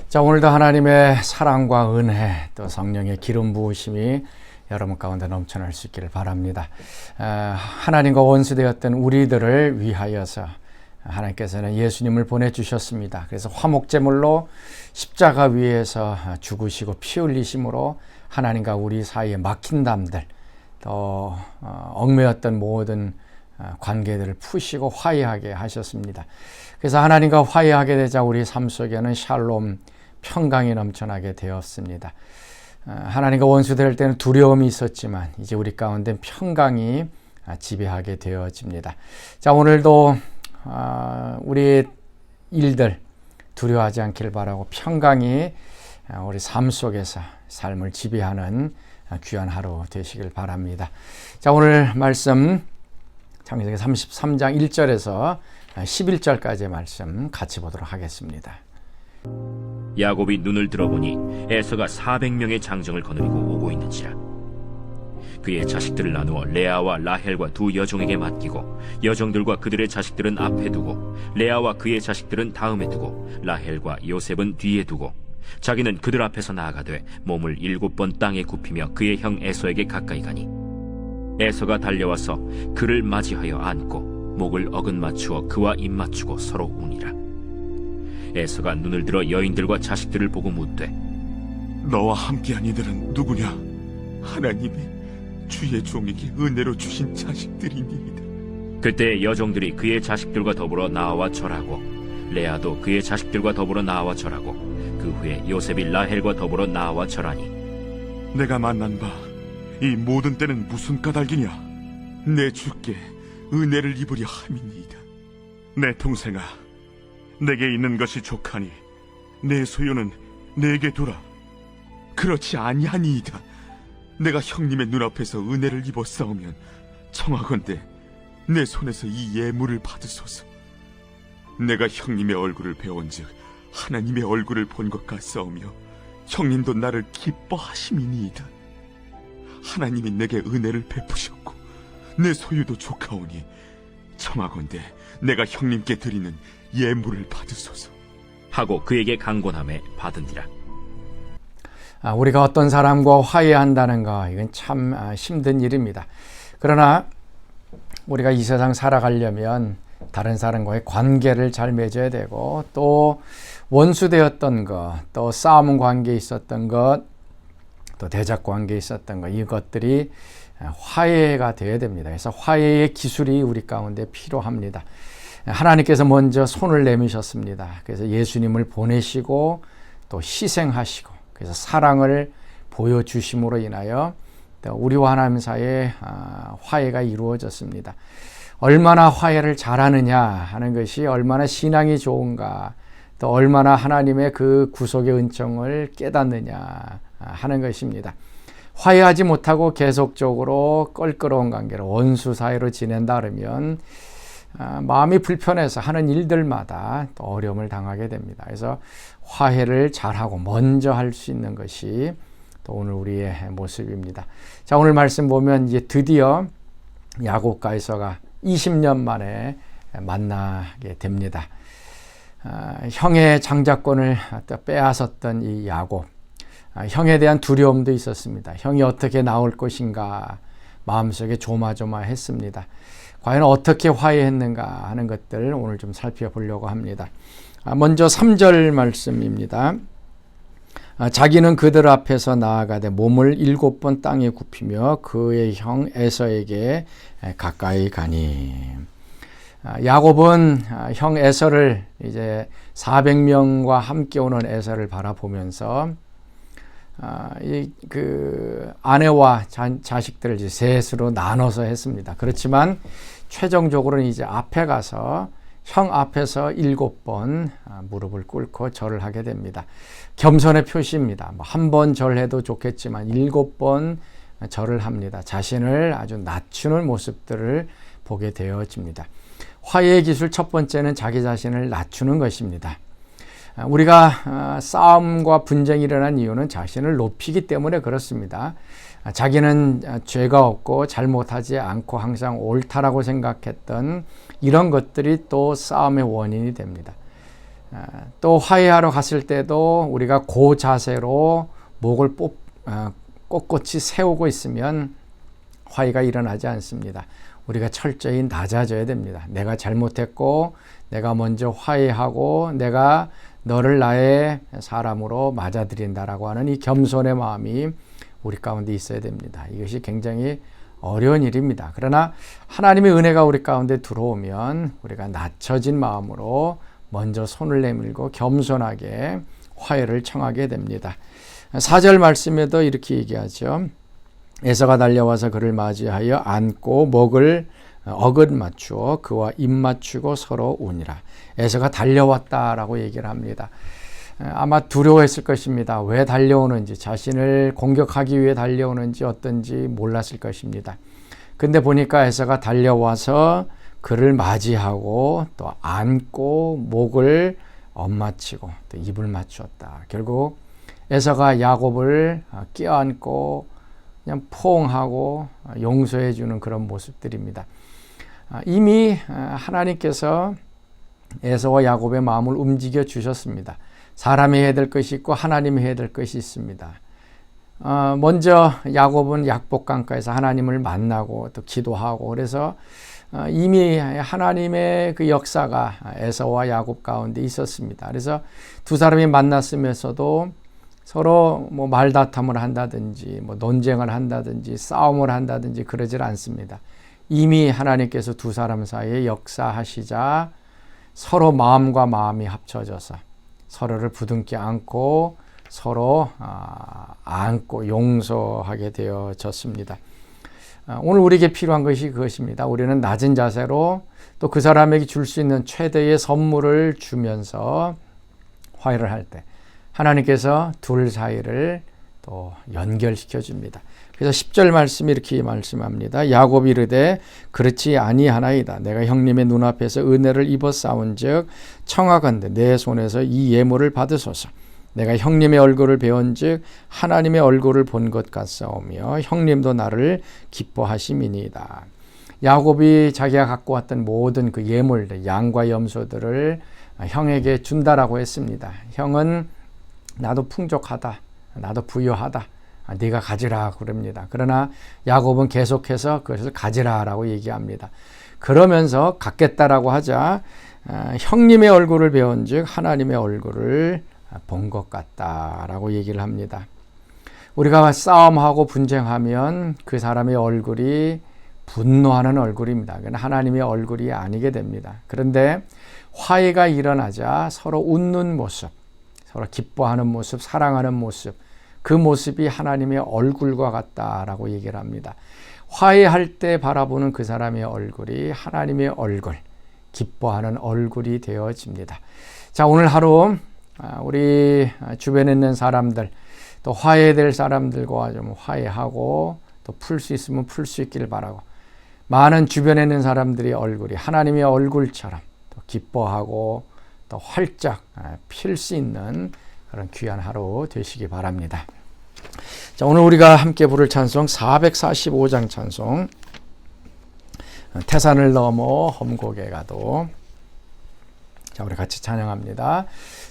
자, 오늘도 하나님의 사랑과 은혜 또 성령의 기름 부으심이 여러분 가운데 넘쳐날 수 있기를 바랍니다. 하나님과 원수되었던 우리들을 위하여서 하나님께서는 예수님을 보내주셨습니다. 그래서 화목제물로 십자가 위에서 죽으시고 피 흘리심으로 하나님과 우리 사이에 막힌 담들 또 얽매였던 모든 관계들을 푸시고 화해하게 하셨습니다. 그래서 하나님과 화해하게 되자 우리 삶 속에는 샬롬, 평강이 넘쳐나게 되었습니다. 하나님과 원수될 때는 두려움이 있었지만 이제 우리 가운데 평강이 지배하게 되어집니다. 자, 오늘도 우리 일들 두려워하지 않기를 바라고 평강이 우리 삶 속에서 삶을 지배하는 귀한 하루 되시길 바랍니다. 자, 오늘 말씀 창세기 33장 1절에서 11절까지의 말씀 같이 보도록 하겠습니다. 야곱이 눈을 들어보니 에서가 400명의 장정을 거느리고 오고 있는지라. 그의 자식들을 나누어 레아와 라헬과 두 여종에게 맡기고 여종들과 그들의 자식들은 앞에 두고 레아와 그의 자식들은 다음에 두고 라헬과 요셉은 뒤에 두고 자기는 그들 앞에서 나아가되 몸을 7번 땅에 굽히며 그의 형 에서에게 가까이 가니 에서가 달려와서 그를 맞이하여 안고 목을 어긋맞추어 그와 입맞추고 서로 우니라. 에서가 눈을 들어 여인들과 자식들을 보고 묻되 너와 함께한 이들은 누구냐? 하나님이 주의 종에게 은혜로 주신 자식들이니이다. 그때 여종들이 그의 자식들과 더불어 나와 절하고 레아도 그의 자식들과 더불어 나와 절하고 그 후에 요셉이 라헬과 더불어 나와 절하니 내가 만난 바 이 모든 때는 무슨 까닭이냐? 내 주께 은혜를 입으려 함이니이다. 내 동생아, 내게 있는 것이 족하니 내 소유는 내게 두라. 그렇지 아니하니이다. 내가 형님의 눈앞에서 은혜를 입었사오면 청하건대 내 손에서 이 예물을 받으소서. 내가 형님의 얼굴을 배운즉 하나님의 얼굴을 본 것 같사오며 형님도 나를 기뻐하심이니이다. 하나님이 내게 은혜를 베푸셨고 내 소유도 족하오니 청하건대 내가 형님께 드리는 예물을 받으소서 하고 그에게 강권함에 받은디라. 우리가 어떤 사람과 화해한다는 거 이건 참 힘든 일입니다. 그러나 우리가 이 세상 살아가려면 다른 사람과의 관계를 잘 맺어야 되고 또 원수되었던 것, 또 싸움 관계에 있었던 것, 또 대적 관계에 있었던 것 이것들이 화해가 되어야 됩니다. 그래서 화해의 기술이 우리 가운데 필요합니다. 하나님께서 먼저 손을 내미셨습니다. 그래서 예수님을 보내시고 또 희생하시고 그래서 사랑을 보여주심으로 인하여 우리와 하나님 사이에 화해가 이루어졌습니다. 얼마나 화해를 잘하느냐 하는 것이 얼마나 신앙이 좋은가 또 얼마나 하나님의 그 구속의 은총을 깨닫느냐 하는 것입니다. 화해하지 못하고 계속적으로 껄끄러운 관계로 원수 사이로 지낸다 그러면 마음이 불편해서 하는 일들마다 또 어려움을 당하게 됩니다. 그래서 화해를 잘하고 먼저 할 수 있는 것이 또 오늘 우리의 모습입니다. 자, 오늘 말씀 보면 이제 드디어 야곱과 에서가 20년 만에 만나게 됩니다. 형의 장자권을 빼앗았던 이 야곱, 형에 대한 두려움도 있었습니다. 형이 어떻게 나올 것인가 마음속에 조마조마했습니다. 과연 어떻게 화해했는가 하는 것들 오늘 좀 살펴보려고 합니다. 먼저 3절 말씀입니다. 자기는 그들 앞에서 나아가되 몸을 7번 땅에 굽히며 그의 형 에서에게 가까이 가니. 야곱은 형 에서를 이제 400명과 함께 오는 에서를 바라보면서 그 아내와 자식들을 이제 셋으로 나눠서 했습니다. 그렇지만 최종적으로는 이제 앞에 가서 형 앞에서 7번 무릎을 꿇고 절을 하게 됩니다. 겸손의 표시입니다. 한 번 절해도 좋겠지만 7번 절을 합니다. 자신을 아주 낮추는 모습들을 보게 되어집니다. 화해의 기술 첫 번째는 자기 자신을 낮추는 것입니다. 우리가 싸움과 분쟁이 일어난 이유는 자신을 높이기 때문에 그렇습니다. 자기는 죄가 없고 잘못하지 않고 항상 옳다라고 생각했던 이런 것들이 또 싸움의 원인이 됩니다. 또 화해하러 갔을 때도 우리가 그 자세로 목을 꼿꼿이 세우고 있으면 화해가 일어나지 않습니다. 우리가 철저히 낮아져야 됩니다. 내가 잘못했고 내가 먼저 화해하고 내가 너를 나의 사람으로 맞아들인다라고 하는 이 겸손의 마음이 우리 가운데 있어야 됩니다. 이것이 굉장히 어려운 일입니다. 그러나 하나님의 은혜가 우리 가운데 들어오면 우리가 낮춰진 마음으로 먼저 손을 내밀고 겸손하게 화해를 청하게 됩니다. 4절 말씀에도 이렇게 얘기하죠. 에서가 달려와서 그를 맞이하여 안고 목을 어긋 맞추어 그와 입 맞추고 서로 우니라. 에서가 달려왔다라고 얘기를 합니다. 아마 두려워했을 것입니다. 왜 달려오는지, 자신을 공격하기 위해 달려오는지 어떤지 몰랐을 것입니다. 근데 보니까 에서가 달려와서 그를 맞이하고 또 안고 목을 엇맞추고 또 입을 맞추었다. 결국 에서가 야곱을 껴안고 그냥 포옹하고 용서해 주는 그런 모습들입니다. 이미 하나님께서 에서와 야곱의 마음을 움직여 주셨습니다. 사람이 해야 될 것이 있고 하나님이 해야 될 것이 있습니다. 먼저 야곱은 약복강가에서 하나님을 만나고 또 기도하고 그래서 이미 하나님의 그 역사가 에서와 야곱 가운데 있었습니다. 그래서 두 사람이 만났으면서도 서로 뭐 말다툼을 한다든지 뭐 논쟁을 한다든지 싸움을 한다든지 그러질 않습니다. 이미 하나님께서 두 사람 사이에 역사하시자 서로 마음과 마음이 합쳐져서 서로를 부둥켜 안고 서로 안고 용서하게 되어졌습니다. 오늘 우리에게 필요한 것이 그것입니다. 우리는 낮은 자세로 또 그 사람에게 줄 수 있는 최대의 선물을 주면서 화해를 할 때 하나님께서 둘 사이를 또 연결시켜 줍니다. 그래서 10절 말씀이 이렇게 말씀합니다. 야곱이 이르되 그렇지 아니하나이다. 내가 형님의 눈앞에서 은혜를 입어 싸운즉 청하건대 내 손에서 이 예물을 받으소서. 내가 형님의 얼굴을 배운즉 하나님의 얼굴을 본 것 같사오며 형님도 나를 기뻐하심이니이다. 야곱이 자기가 갖고 왔던 모든 그 예물들, 양과 염소들을 형에게 준다라고 했습니다. 형은 나도 풍족하다, 나도 부유하다, 네가 가지라 그럽니다. 그러나 야곱은 계속해서 그것을 가지라라고 얘기합니다. 그러면서 갖겠다라고 하자 형님의 얼굴을 배운즉 하나님의 얼굴을 본 것 같다라고 얘기를 합니다. 우리가 싸움하고 분쟁하면 그 사람의 얼굴이 분노하는 얼굴입니다. 그건 하나님의 얼굴이 아니게 됩니다. 그런데 화해가 일어나자 서로 웃는 모습, 서로 기뻐하는 모습, 사랑하는 모습, 그 모습이 하나님의 얼굴과 같다라고 얘기를 합니다. 화해할 때 바라보는 그 사람의 얼굴이 하나님의 얼굴, 기뻐하는 얼굴이 되어집니다. 자, 오늘 하루 우리 주변에 있는 사람들, 또 화해될 사람들과 좀 화해하고 또 풀 수 있으면 풀 수 있기를 바라고, 많은 주변에 있는 사람들의 얼굴이 하나님의 얼굴처럼 또 기뻐하고 또 활짝 필 수 있는 그런 귀한 하루 되시기 바랍니다. 자, 오늘 우리가 함께 부를 찬송 445장 찬송, 태산을 넘어 험곡에 가도. 자, 우리 같이 찬양합니다.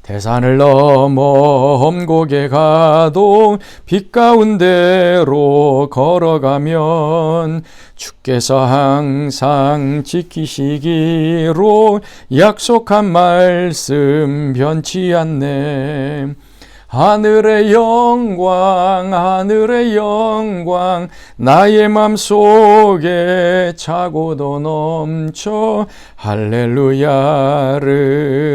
태산을 넘어 험곡에 가도 빛 가운데로 걸어가면 주께서 항상 지키시기로 약속한 말씀 변치 않네. 하늘의 영광 나의 맘속에 차고도 넘쳐 할렐루야를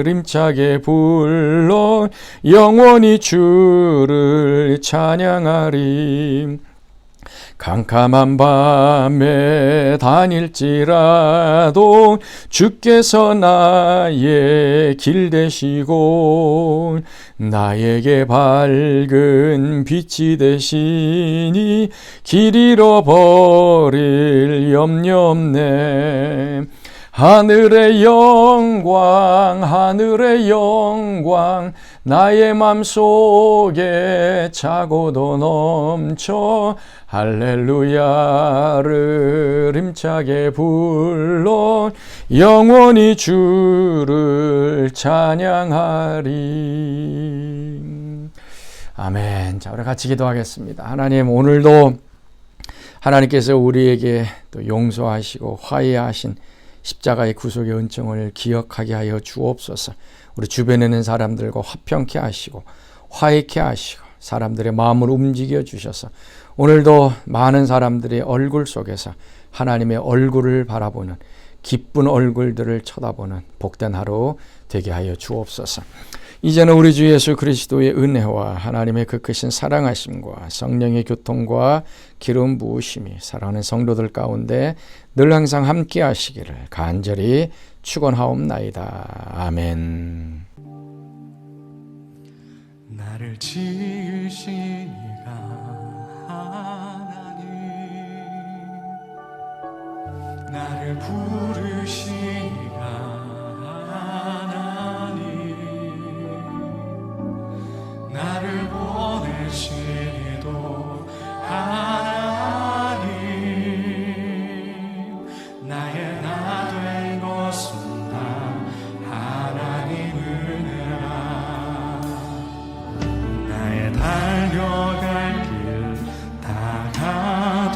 힘차게 불러 영원히 주를 찬양하리. 캄캄한 밤에 다닐지라도 주께서 나의 길 되시고 나에게 밝은 빛이 되시니 길 잃어버릴 염려 없네. 하늘의 영광 하늘의 영광 나의 맘속에 차고도 넘쳐 할렐루야를 힘차게 불러 영원히 주를 찬양하리. 아멘. 자, 우리 같이 기도하겠습니다. 하나님, 오늘도 하나님께서 우리에게 또 용서하시고 화해하신 십자가의 구속의 은총을 기억하게 하여 주옵소서. 우리 주변에 있는 사람들과 화평케 하시고 화해케 하시고 사람들의 마음을 움직여 주셔서 오늘도 많은 사람들의 얼굴 속에서 하나님의 얼굴을 바라보는 기쁜 얼굴들을 쳐다보는 복된 하루 되게 하여 주옵소서. 이제는 우리 주 예수 그리스도의 은혜와 하나님의 그 크신 사랑하심과 성령의 교통과 기름 부으심이 사랑하는 성도들 가운데 늘 항상 함께 하시기를 간절히 축원하옵나이다. 아멘. 나를 지으신 이가 하나님, 나를 부르신 이가 하나님, 나를 보내신 이도 하나님, 나의 나 된 것은 다 하나님 은혜라. 나의 달려갈 길 다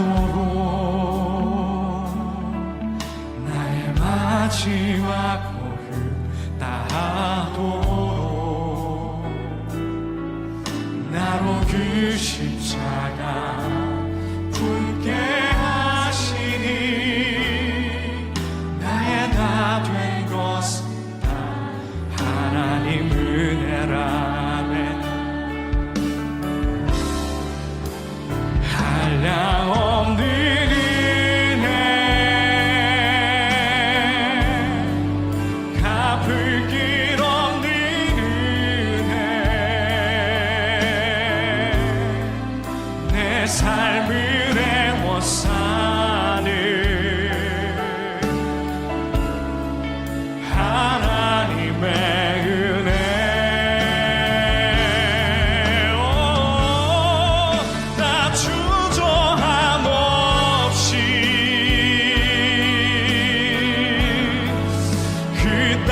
가도록 나의 마지막 호흡 다 하도록 나로 그 십자가 품게 하시니 나의 다 된 것은 다 하나님 은혜라. 한량없는 은혜, 갚을 길 없는 은혜, 내 삶을 애워싸는 하나님의 은혜. 그